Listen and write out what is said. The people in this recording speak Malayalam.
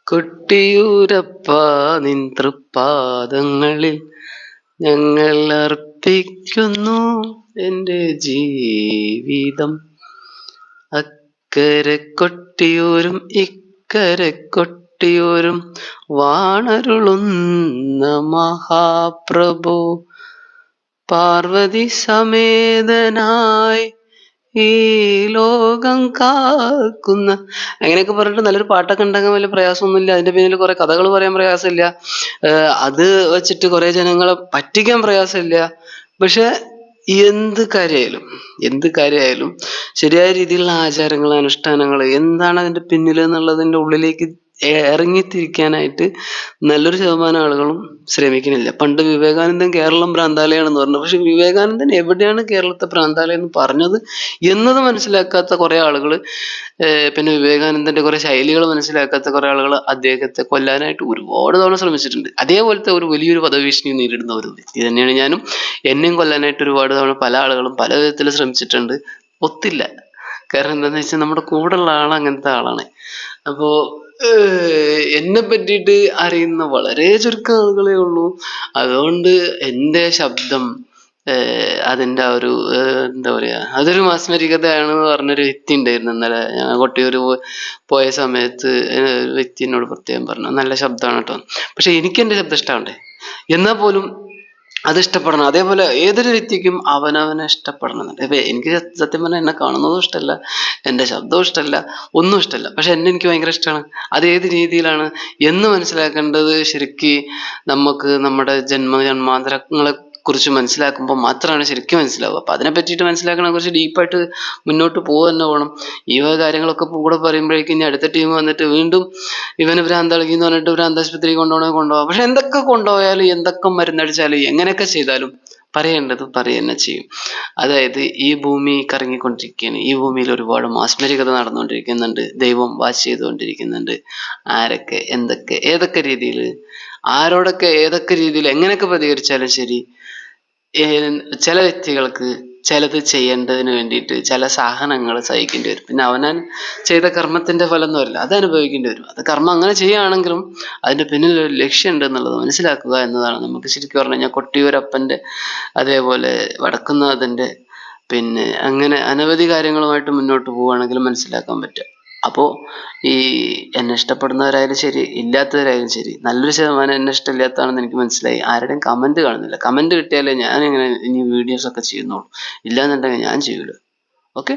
കൊട്ടിയൂരപ്പ നിൻ തൃപ്പാദങ്ങളിൽ ഞങ്ങൾ അർപ്പിക്കുന്നു എൻ്റെ ജീവിതം. അക്കരെ കൊട്ടിയൂരും ഇക്കരെ കൊട്ടിയൂരും വാണരുളുന്ന മഹാപ്രഭു പാർവതി സമേതനായി ഈ ലോകം കാക്കുന്ന, അങ്ങനെയൊക്കെ പറഞ്ഞിട്ട് നല്ലൊരു പാട്ടൊക്കെ ഉണ്ടാക്കാൻ വലിയ പ്രയാസമൊന്നുമില്ല. അതിന്റെ പിന്നിൽ കുറെ കഥകൾ പറയാൻ പ്രയാസമില്ല. അത് വെച്ചിട്ട് കുറെ ജനങ്ങളെ പറ്റിക്കാൻ പ്രയാസമില്ല. പക്ഷെ എന്ത് കാര്യമായാലും ശരിയായ രീതിയിലുള്ള ആചാരങ്ങൾ, അനുഷ്ഠാനങ്ങൾ എന്താണ് അതിന്റെ പിന്നിൽ എന്നുള്ളതിന്റെ ഉള്ളിലേക്ക് ഇറങ്ങിത്തിരിക്കാനായിട്ട് നല്ലൊരു ശതമാനം ആളുകളും ശ്രമിക്കുന്നില്ല. പണ്ട് വിവേകാനന്ദൻ കേരളം ഭ്രാന്താലയാണെന്ന് പറഞ്ഞു. പക്ഷെ വിവേകാനന്ദൻ എവിടെയാണ് കേരളത്തെ ഭ്രാന്താലയം എന്ന് പറഞ്ഞത് എന്നത് മനസ്സിലാക്കാത്ത കുറെ ആളുകൾ, പിന്നെ വിവേകാനന്ദന്റെ കുറെ ശൈലികൾ മനസ്സിലാക്കാത്ത കുറെ ആളുകൾ അദ്ദേഹത്തെ കൊല്ലാനായിട്ട് ഒരുപാട് തവണ ശ്രമിച്ചിട്ടുണ്ട്. അതേപോലത്തെ ഒരു വലിയൊരു വധഭീഷണി നേരിടുന്ന ഒരു വ്യക്തി തന്നെയാണ് ഞാനും. എന്നെയും കൊല്ലാനായിട്ട് ഒരുപാട് തവണ പല ആളുകളും പല വിധത്തിൽ ശ്രമിച്ചിട്ടുണ്ട്. ഒത്തില്ല. കാരണം എന്താന്ന് വെച്ചാൽ നമ്മുടെ കൂടെയുള്ള ആൾ അങ്ങനത്തെ ആളാണ്. അപ്പോ എന്നെ പറ്റിയിട്ട് അറിയുന്ന വളരെ ചുരുക്കം ആളുകളേ ഉള്ളൂ. അതുകൊണ്ട് എൻ്റെ ശബ്ദം അതിൻ്റെ ആ ഒരു എന്താ പറയാ, അതൊരു മാസ്മരികതയാണെന്ന് പറഞ്ഞൊരു വ്യക്തി ഉണ്ടായിരുന്നു ഇന്നലെ. ഞാൻ കൊട്ടിയൂർ പോയ സമയത്ത് ഒരു വ്യക്തി എന്നോട് പ്രത്യേകം പറഞ്ഞു, നല്ല ശബ്ദമാണ് കേട്ടോ. പക്ഷെ എനിക്ക് എൻ്റെ ശബ്ദം ഇഷ്ടമുണ്ടേ. എന്നാൽ പോലും അത് ഇഷ്ടപ്പെടണം. അതേപോലെ ഏതൊരു വ്യക്തിക്കും അവനവനെ ഇഷ്ടപ്പെടണം. അപ്പൊ എനിക്ക് സത്യം പറഞ്ഞാൽ എന്നെ കാണുന്നതും ഇഷ്ടമല്ല, എൻ്റെ ശബ്ദവും ഇഷ്ടമല്ല, ഒന്നും ഇഷ്ടമല്ല. പക്ഷെ എനിക്ക് ഭയങ്കര ഇഷ്ടമാണ്. അത് ഏത് രീതിയിലാണ് എന്ന് മനസ്സിലാക്കേണ്ടത് ശരിക്ക് നമുക്ക് നമ്മുടെ ജന്മാന്തരങ്ങളെ കുറിച്ച് മനസ്സിലാക്കുമ്പോൾ മാത്രമാണ് ശരിക്കും മനസ്സിലാവുക. അപ്പൊ അതിനെ പറ്റിയിട്ട് മനസ്സിലാക്കണ കുറച്ച് ഡീപ്പായിട്ട് മുന്നോട്ട് പോകുക തന്നെ വേണം. ഈ വക കാര്യങ്ങളൊക്കെ കൂടെ പറയുമ്പോഴേക്കും ഇനി അടുത്ത ടീം വന്നിട്ട് വീണ്ടും ഇവന് ഭ്രാന്തളകി എന്ന് പറഞ്ഞിട്ട് ഭ്രാന്താശുപത്രി കൊണ്ടുപോകാം. പക്ഷെ എന്തൊക്കെ കൊണ്ടുപോയാലും എന്തൊക്കെ മരുന്നടിച്ചാലും എങ്ങനെയൊക്കെ ചെയ്താലും പറയേണ്ടത് പറയുക തന്നെ ചെയ്യും. അതായത് ഈ ഭൂമി കറങ്ങിക്കൊണ്ടിരിക്കുകയാണ്. ഈ ഭൂമിയിൽ ഒരുപാട് മാസ്മരികത നടന്നുകൊണ്ടിരിക്കുന്നുണ്ട്. ദൈവം വാച്ച് ചെയ്തുകൊണ്ടിരിക്കുന്നുണ്ട്. ആരൊക്കെ എന്തൊക്കെ ഏതൊക്കെ രീതിയിൽ ആരോടൊക്കെ ഏതൊക്കെ രീതിയിൽ എങ്ങനെയൊക്കെ പ്രതികരിച്ചാലും ശരി, ചില വ്യക്തികൾക്ക് ചിലത് ചെയ്യേണ്ടതിന് വേണ്ടിയിട്ട് ചില സഹനങ്ങൾ സഹിക്കേണ്ടി വരും. പിന്നെ അവനാൻ ചെയ്ത കർമ്മത്തിന്റെ ഫലം എന്ന് പറയില്ല, അത് അനുഭവിക്കേണ്ടി വരും. അത് കർമ്മം അങ്ങനെ ചെയ്യുകയാണെങ്കിലും അതിന്റെ പിന്നിൽ ഒരു ലക്ഷ്യമുണ്ട് എന്നുള്ളത് മനസ്സിലാക്കുക എന്നതാണ് നമുക്ക് ശരിക്കും പറഞ്ഞു കഴിഞ്ഞാൽ കൊട്ടിയൂരപ്പന്റെ, അതേപോലെ വടക്കുന്നാഥന്റെ, പിന്നെ അങ്ങനെ അനവധി കാര്യങ്ങളുമായിട്ട് മുന്നോട്ട് പോവുകയാണെങ്കിൽ മനസ്സിലാക്കാൻ പറ്റുക. അപ്പോൾ ഈ എന്നെ ഇഷ്ടപ്പെടുന്നവരായാലും ശരി, ഇല്ലാത്തവരായാലും ശരി, നല്ലൊരു ശതമാനം എന്നെ ഇഷ്ടമില്ലാത്തതാണെന്ന് എനിക്ക് മനസ്സിലായി. ആരുടെയും കമന്റ് കാണുന്നില്ല. കമന്റ് കിട്ടിയാലേ ഞാൻ ഇങ്ങനെ ഇനി വീഡിയോസ് ഒക്കെ ചെയ്യുന്നുള്ളൂ. ഇല്ലാന്നുണ്ടെങ്കിൽ ഞാൻ ചെയ്യൂല. ഓക്കെ.